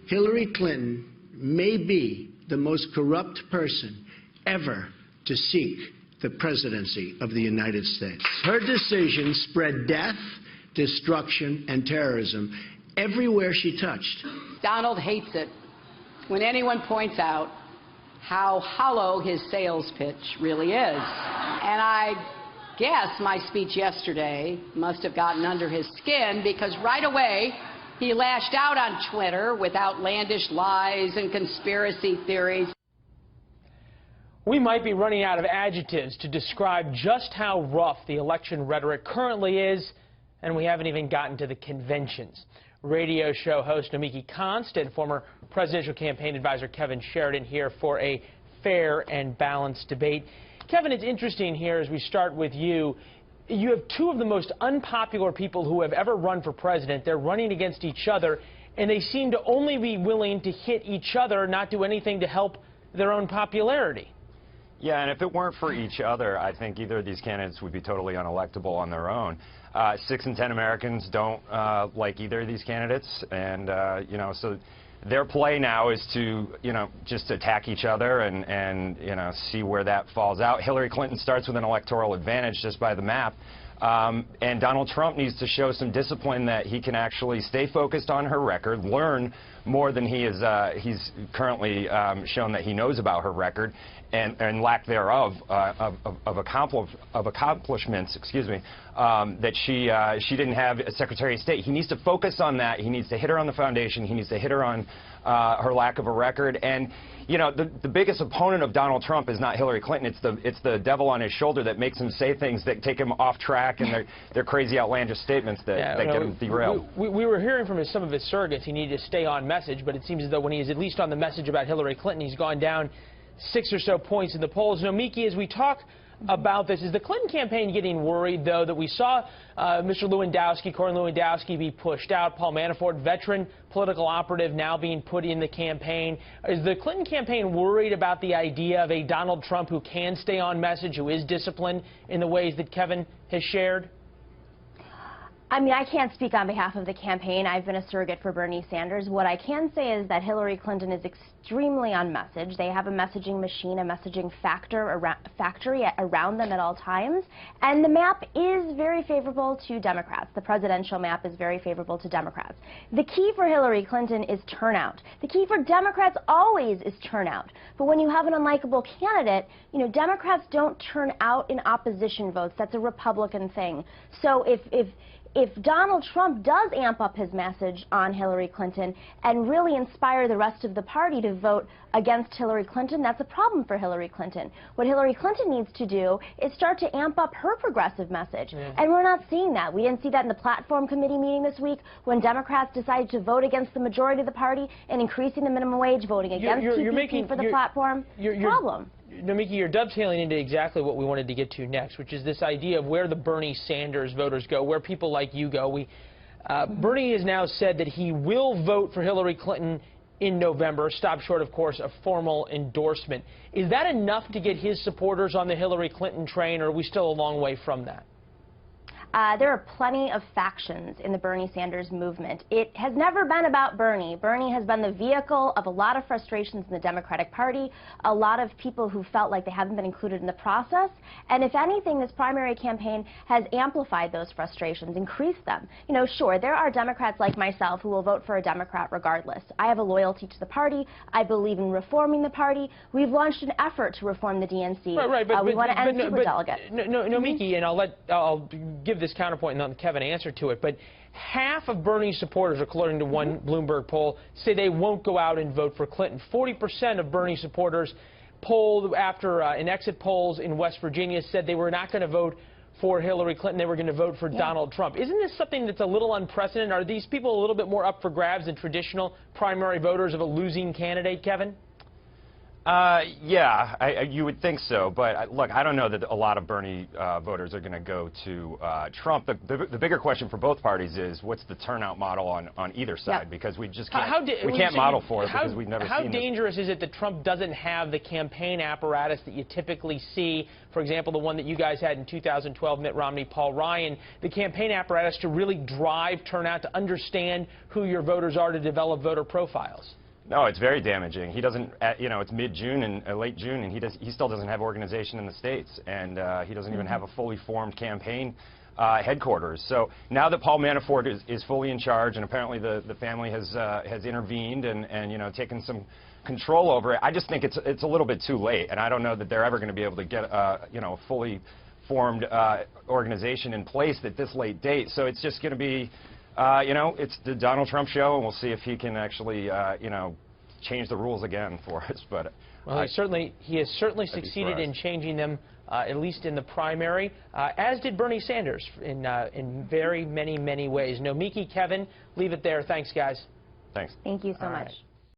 Hillary Clinton may be the most corrupt person ever to seek the presidency of the United States. Her decisions spread death, destruction, and terrorism everywhere she touched. Donald hates it when anyone points out how hollow his sales pitch really is. And I guess my speech yesterday must have gotten under his skin, because right away he lashed out on Twitter with outlandish lies and conspiracy theories. We might be running out of adjectives to describe just how rough the election rhetoric currently is, and we haven't even gotten to the conventions. Radio show host Nomiki Konst and former presidential campaign advisor Kevin Sheridan here for a fair and balanced debate. Kevin, it's interesting here as we start with you. You have two of the most unpopular people who have ever run for president. They're running against each other, and they seem to only be willing to hit each other, not do anything to help their own popularity. Yeah, and if it weren't for each other, I think either of these candidates would be totally unelectable on their own. 6 in 10 Americans don't like either of these candidates, and you know, so their play now is to, you know, just attack each other and you know, see where that falls out. Hillary Clinton starts with an electoral advantage just by the map. And Donald Trump needs to show some discipline, that he can actually stay focused on her record, learn more than he's currently shown that he knows about her record, and lack thereof of accomplishments, excuse me, that she didn't have as Secretary of State. He needs to focus on that. He needs to hit her on the foundation. He needs to hit her on her lack of a record. And you know, the biggest opponent of Donald Trump is not Hillary Clinton. It's the devil on his shoulder that makes him say things that take him off track, and they're crazy, outlandish statements that get him derailed. We were hearing from some of his surrogates he needed to stay on message, but it seems as though when he's at least on the message about Hillary Clinton, he's gone down 6 or so points in the polls. Nomiki, as we talk about this, is the Clinton campaign getting worried, though, that we saw Mr. Lewandowski, Corey Lewandowski, be pushed out, Paul Manafort, veteran political operative, now being put in the campaign? Is the Clinton campaign worried about the idea of a Donald Trump who can stay on message, who is disciplined in the ways that Kevin has shared? I mean, I can't speak on behalf of the campaign. I've been a surrogate for Bernie Sanders. What I can say is that Hillary Clinton is extremely on message. They have a messaging machine, a messaging factory around them at all times. And the map is very favorable to Democrats. The presidential map is very favorable to Democrats. The key for Hillary Clinton is turnout. The key for Democrats always is turnout. But when you have an unlikable candidate, you know, Democrats don't turn out in opposition votes. That's a Republican thing. So if Donald Trump does amp up his message on Hillary Clinton and really inspire the rest of the party to vote against Hillary Clinton, that's a problem for Hillary Clinton. What Hillary Clinton needs to do is start to amp up her progressive message. Yeah. And we're not seeing that. We didn't see that in the platform committee meeting this week when Democrats decided to vote against the majority of the party and increasing the minimum wage, voting against TPP for the platform. Problem. Nomiki, you're dovetailing into exactly what we wanted to get to next, which is this idea of where the Bernie Sanders voters go, where people like you go. Bernie has now said that he will vote for Hillary Clinton in November, stop short, of course, of formal endorsement. Is that enough to get his supporters on the Hillary Clinton train, or are we still a long way from that? There are plenty of factions in the Bernie Sanders movement. It has never been about Bernie. Bernie has been the vehicle of a lot of frustrations in the Democratic Party, a lot of people who felt like they haven't been included in the process. And if anything, this primary campaign has amplified those frustrations, increased them. You know, sure, there are Democrats like myself who will vote for a Democrat regardless. I have a loyalty to the party. I believe in reforming the party. We've launched an effort to reform the DNC. We want to end superdelegates. Nomiki, and I'll give this counterpoint and let Kevin answer to it, but half of Bernie's supporters, according to one Bloomberg poll, say they won't go out and vote for Clinton. 40% of Bernie supporters polled after in exit polls in West Virginia said they were not going to vote for Hillary Clinton. They were going to vote for Donald Trump. Isn't this something that's a little unprecedented? Are these people a little bit more up for grabs than traditional primary voters of a losing candidate, Kevin? Yeah, you would think so. But look, I don't know that a lot of Bernie voters are going to go to Trump. The bigger question for both parties is what's the turnout model on either side? Yep. Because we just can't, we can't model for it because we've never seen it. How dangerous is it that Trump doesn't have the campaign apparatus that you typically see? For example, the one that you guys had in 2012, Mitt Romney, Paul Ryan, the campaign apparatus to really drive turnout, to understand who your voters are, to develop voter profiles. No, it's very damaging. He doesn't, you know, it's mid-June and late June, and he still doesn't have organization in the states, and he doesn't even have a fully formed campaign headquarters. So now that Paul Manafort is fully in charge, and apparently the family has intervened and you know, taken some control over it, I just think it's a little bit too late, and I don't know that they're ever going to be able to get you know, a fully formed organization in place at this late date. So it's just going to be. You know, it's the Donald Trump show, and we'll see if he can actually, you know, change the rules again for us. But well, he has certainly succeeded in changing them, at least in the primary, as did Bernie Sanders in very many ways. Nomiki, Kevin, leave it there. Thanks, guys. Thanks. Thank you so much. Right.